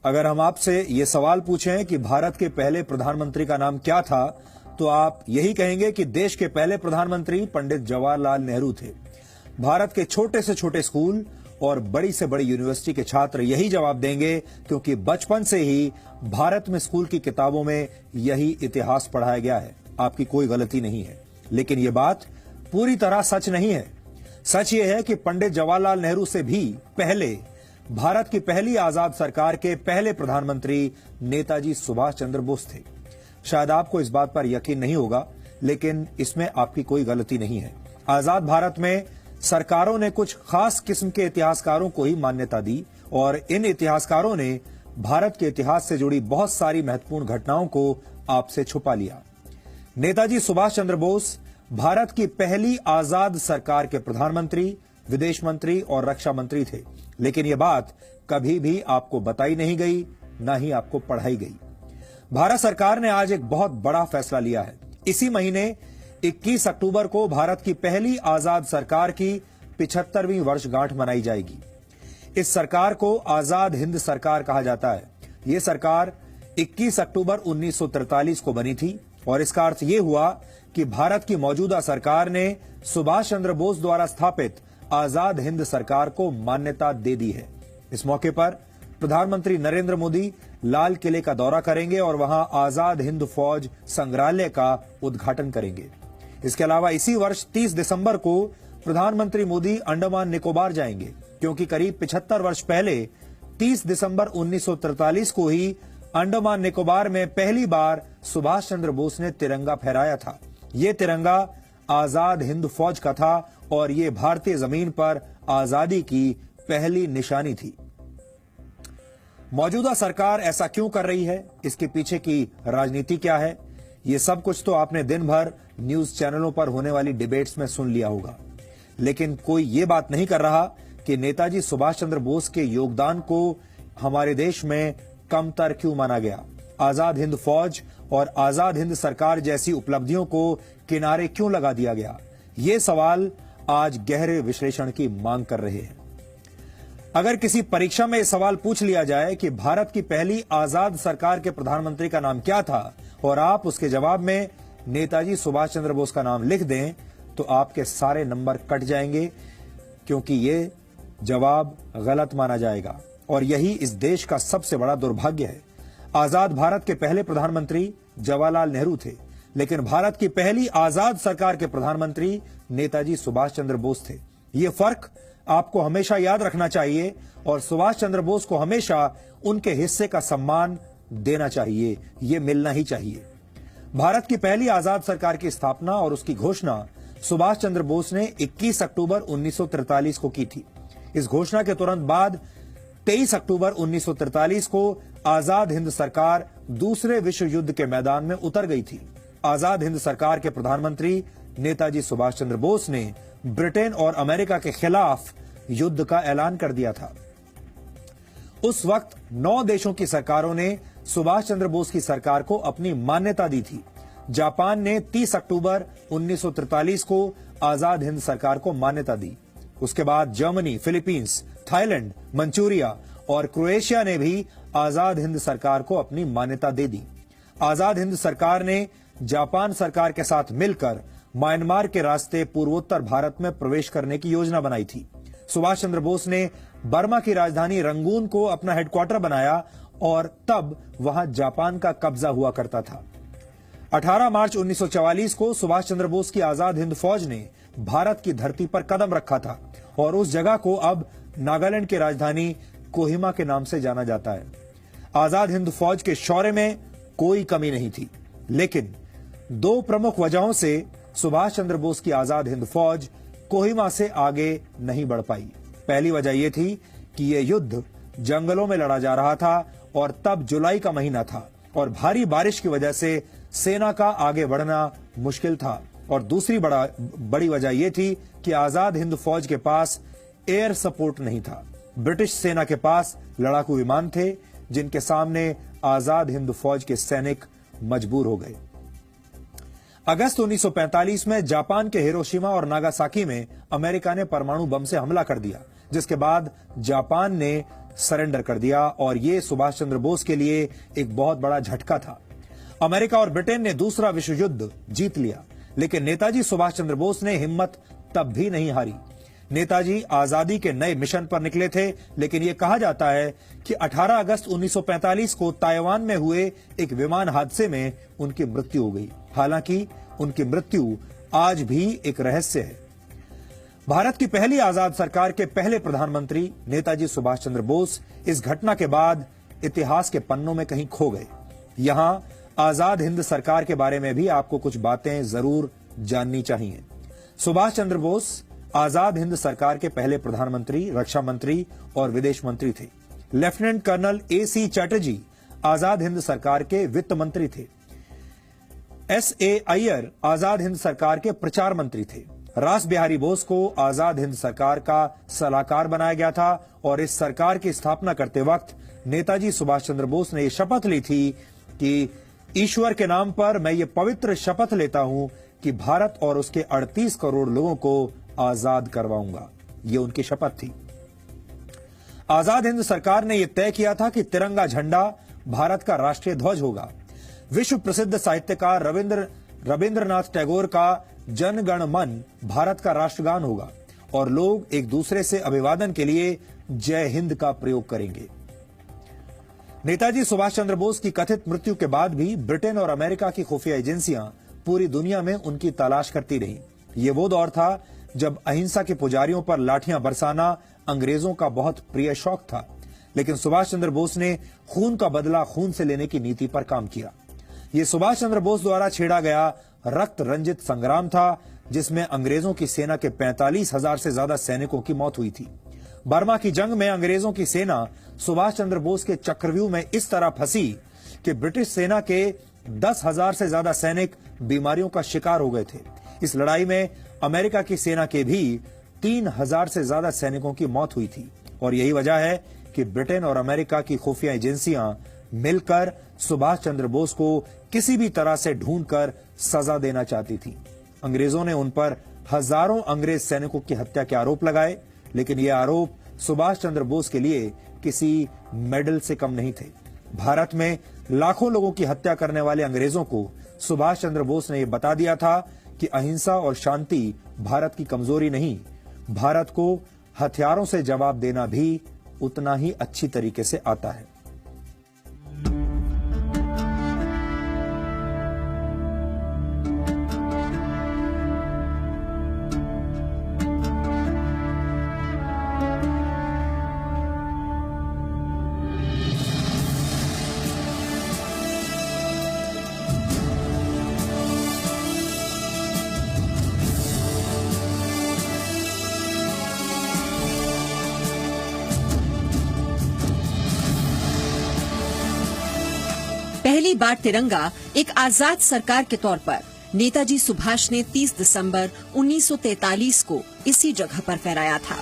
अगर हम आपसे ये सवाल पूछें कि भारत के पहले प्रधानमंत्री का नाम क्या था, तो आप यही कहेंगे कि देश के पहले प्रधानमंत्री पंडित जवाहरलाल नेहरू थे। भारत के छोटे से छोटे स्कूल और बड़ी से बड़ी यूनिवर्सिटी के छात्र यही जवाब देंगे, क्योंकि बचपन से ही भारत में स्कूल की किताबों में यही इतिहास पढ़ाया गया है। आपकी कोई गलती नहीं है, लेकिन ये बात पूरी तरह सच नहीं है। सच ये है कि पंडित जवाहरलाल नेहरू से भी पहले भारत की पहली आजाद सरकार के पहले प्रधानमंत्री नेताजी सुभाष चंद्र बोस थे। शायद आपको इस बात पर यकीन नहीं होगा, लेकिन इसमें आपकी कोई गलती नहीं है। आजाद भारत में सरकारों ने कुछ खास किस्म के इतिहासकारों को ही मान्यता दी और इन इतिहासकारों ने भारत के इतिहास से जुड़ी बहुत सारी महत्वपूर्ण घटनाओं को आपसे छुपा लिया। नेताजी सुभाष चंद्र बोस भारत की पहली आजाद सरकार के प्रधानमंत्री, विदेश मंत्री और रक्षा मंत्री थे, लेकिन यह बात कभी भी आपको बताई नहीं गई, न ही आपको पढ़ाई गई। भारत सरकार ने आज एक बहुत बड़ा फैसला लिया है। इसी महीने 21 अक्टूबर को भारत की पहली आजाद सरकार की 75वीं वर्षगांठ मनाई जाएगी। इस सरकार को आजाद हिंद सरकार कहा जाता है। यह सरकार 21 अक्टूबर 1943 को बनी थी और इसका अर्थ यह हुआ कि भारत की मौजूदा सरकार ने सुभाष चंद्र बोस द्वारा स्थापित आजाद हिंद सरकार को मान्यता दे दी है। इस मौके पर प्रधानमंत्री नरेंद्र मोदी लाल किले का दौरा करेंगे और वहां आजाद हिंद फौज संग्रहालय का उद्घाटन करेंगे। इसके अलावा इसी वर्ष 30 दिसंबर को प्रधानमंत्री मोदी अंडमान निकोबार जाएंगे, क्योंकि करीब 75 वर्ष पहले 30 दिसंबर 1943 को ही अंडमान निकोबार में पहली बार सुभाष चंद्र बोस ने तिरंगा फहराया था। ये तिरंगा आजाद हिंद फौज का था और ये भारतीय जमीन पर आजादी की पहली निशानी थी। मौजूदा सरकार ऐसा क्यों कर रही है, इसके पीछे की राजनीति क्या है, ये सब कुछ तो आपने दिन भर न्यूज चैनलों पर होने वाली डिबेट्स में सुन लिया होगा। लेकिन कोई ये बात नहीं कर रहा कि नेताजी सुभाष चंद्र बोस के योगदान को हमारे देश में कमतर क्यों माना गया। आजाद हिंद फौज और आजाद हिंद सरकार जैसी उपलब्धियों को किनारे क्यों लगा दिया गया, ये सवाल आज गहरे विश्लेषण की मांग कर रहे हैं। अगर किसी परीक्षा में यह सवाल पूछ लिया जाए कि भारत की पहली आजाद सरकार के प्रधानमंत्री का नाम क्या था और आप उसके जवाब में नेताजी सुभाष चंद्र बोस का नाम लिख दें, तो आपके सारे नंबर कट जाएंगे, क्योंकि ये जवाब गलत माना जाएगा और यही इस देश का सबसे बड़ा दुर्भाग्य है। आजाद भारत के पहले प्रधानमंत्री जवाहरलाल नेहरू थे, लेकिन भारत की पहली आजाद सरकार के प्रधानमंत्री नेताजी सुभाष चंद्र बोस थे। ये फर्क आपको हमेशा याद रखना चाहिए और सुभाष चंद्र बोस को हमेशा उनके हिस्से का सम्मान देना चाहिए, ये मिलना ही चाहिए। भारत की पहली आजाद सरकार की स्थापना और उसकी घोषणा सुभाष चंद्र बोस ने 21 अक्टूबर 1943 को की थी। इस घोषणा के तुरंत बाद 23 अक्टूबर 1943 को आजाद हिंद सरकार दूसरे विश्व युद्ध के मैदान में उतर गई थी। आजाद हिंद सरकार के प्रधानमंत्री नेताजी सुभाष चंद्र बोस ने ब्रिटेन और अमेरिका के खिलाफ युद्ध का ऐलान कर दिया था। उस वक्त 9 देशों की सरकारों ने सुभाष चंद्र बोस की सरकार को अपनी मान्यता दी थी। जापान ने 30 अक्टूबर 1943 को आजाद हिंद सरकार को मान्यता दी। उसके बाद जर्मनी, फिलीपींस, थाईलैंड, मंचूरिया और क्रोएशिया ने भी आजाद हिंद सरकार को अपनी मान्यता दे दी। आजाद हिंद सरकार ने जापान सरकार के साथ मिलकर म्यांमार के रास्ते पूर्वोत्तर भारत में प्रवेश करने की योजना बनाई थी। सुभाष चंद्र बोस ने बर्मा की राजधानी रंगून को अपना हेडक्वार्टर बनाया और तब वहां जापान का कब्जा हुआ करता था। 18 मार्च 1944 को सुभाष चंद्र बोस की आजाद हिंद फौज ने भारत की धरती पर कदम रखा था और उस जगह को अब नागालैंड की राजधानी कोहिमा के नाम से जाना जाता है। आजाद हिंद फौज के शौर्य में कोई कमी नहीं थी, लेकिन 2 प्रमुख वजहों से सुभाष चंद्र बोस की आजाद हिंद फौज कोहिमा से आगे नहीं बढ़ पाई। पहली वजह यह थी कि यह युद्ध जंगलों में लड़ा जा रहा था और तब जुलाई का महीना था और भारी बारिश की वजह से सेना का आगे बढ़ना मुश्किल था। और दूसरी बड़ी वजह यह थी कि आजाद हिंद फौज के पास एयर सपोर्ट नहीं था। ब्रिटिश सेना के पास लड़ाकू विमान थे, जिनके सामने आजाद हिंद फौज के सैनिक मजबूर हो गए। अगस्त 1945 में जापान के हिरोशिमा और नागासाकी में अमेरिका ने परमाणु बम से हमला कर दिया, जिसके बाद जापान ने सरेंडर कर दिया और ये सुभाष चंद्र बोस के लिए एक बहुत बड़ा झटका था। अमेरिका और ब्रिटेन ने दूसरा विश्व युद्ध जीत लिया, लेकिन नेताजी सुभाष चंद्र बोस ने हिम्मत तब भी नहीं हारी। नेताजी आजादी के नए मिशन पर निकले थे, लेकिन यह कहा जाता है कि 18 अगस्त 1945 को ताइवान में हुए एक विमान हादसे में उनकी मृत्यु हो गई। हालांकि उनकी मृत्यु आज भी एक रहस्य है। भारत की पहली आजाद सरकार के पहले प्रधानमंत्री नेताजी सुभाष चंद्र बोस इस घटना के बाद इतिहास के पन्नों में कहीं खो गए। यहां आजाद हिंद सरकार के बारे में भी आपको कुछ बातें जरूर जाननी चाहिए। सुभाष चंद्र बोस आजाद हिंद सरकार के पहले प्रधानमंत्री, रक्षा मंत्री और विदेश मंत्री थे। Lieutenant colonel A.C. Chatterjee Azad Hind सरकार के वित्त मंत्री थे। S.A. अय्यर आजाद हिंद सरकार के प्रचार मंत्री थे। रास बिहारी बोस को आजाद हिंद सरकार का सलाहकार बनाया गया था और इस सरकार की स्थापना करते वक्त नेताजी सुभाष चंद्र बोस ने यह शपथ ली थी कि ईश्वर के नाम पर मैं ये पवित्र शपथ लेता हूं कि भारत और उसके 38 करोड़ लोगों को आजाद करवाऊंगा। ये उनकी शपथ थी। आजाद हिंद सरकार ने यह तय किया था कि तिरंगा झंडा भारत का राष्ट्रीय ध्वज होगा। विश्व प्रसिद्ध साहित्यकार रविंद्रनाथ टैगोर का जन गण मन भारत का राष्ट्रगान होगा और लोग एक दूसरे से अभिवादन के लिए जय हिंद का प्रयोग करेंगे। नेताजी सुभाष चंद्र बोस की कथित मृत्यु के बाद भी ब्रिटेन और अमेरिका की खुफिया एजेंसियां पूरी दुनिया में उनकी तलाश करती रहीं। ये वो दौर था जब अहिंसा के पुजारियों पर लाठियां बरसाना अंग्रेजों का बहुत प्रिय शौक था, लेकिन सुभाष चंद्र बोस ने खून का बदला खून से लेने की नीति पर काम किया। ये सुभाष चंद्र बोस द्वारा छेड़ा गया रक्त रंजित संग्राम था, जिसमें अंग्रेजों की सेना के 45,000 से ज्यादा सैनिकों की मौत हुई थी। बर्मा की जंग में अंग्रेजों की सेना सुभाष चंद्र बोस के चक्रव्यूह में इस तरह फंसी कि ब्रिटिश सेना के 10,000 से ज्यादा सैनिक बीमारियों का शिकार हो गए थे। इस लड़ाई में अमेरिका की सेना के भी 3,000 से ज्यादा सैनिकों की मौत हुई थी और यही वजह है कि ब्रिटेन और अमेरिका की खुफिया एजेंसियां मिलकर सुभाष चंद्र बोस को किसी भी तरह से ढूंढकर सजा देना चाहती थी। अंग्रेजों ने उन पर हजारों अंग्रेज सैनिकों की हत्या के आरोप लगाए, लेकिन ये आरोप सुभाष चंद्र बोस के लिए किसी मेडल से कम नहीं थे। भारत में लाखों लोगों की हत्या करने वाले अंग्रेजों को सुभाष चंद्र बोस ने यह बता दिया था कि अहिंसा और शांति भारत की कमजोरी नहीं, भारत को हथियारों से जवाब देना भी उतना ही अच्छी तरीके से आता है। पहली बार तिरंगा एक आजाद सरकार के तौर पर नेताजी सुभाष ने 30 दिसंबर 1943 को इसी जगह पर फहराया था।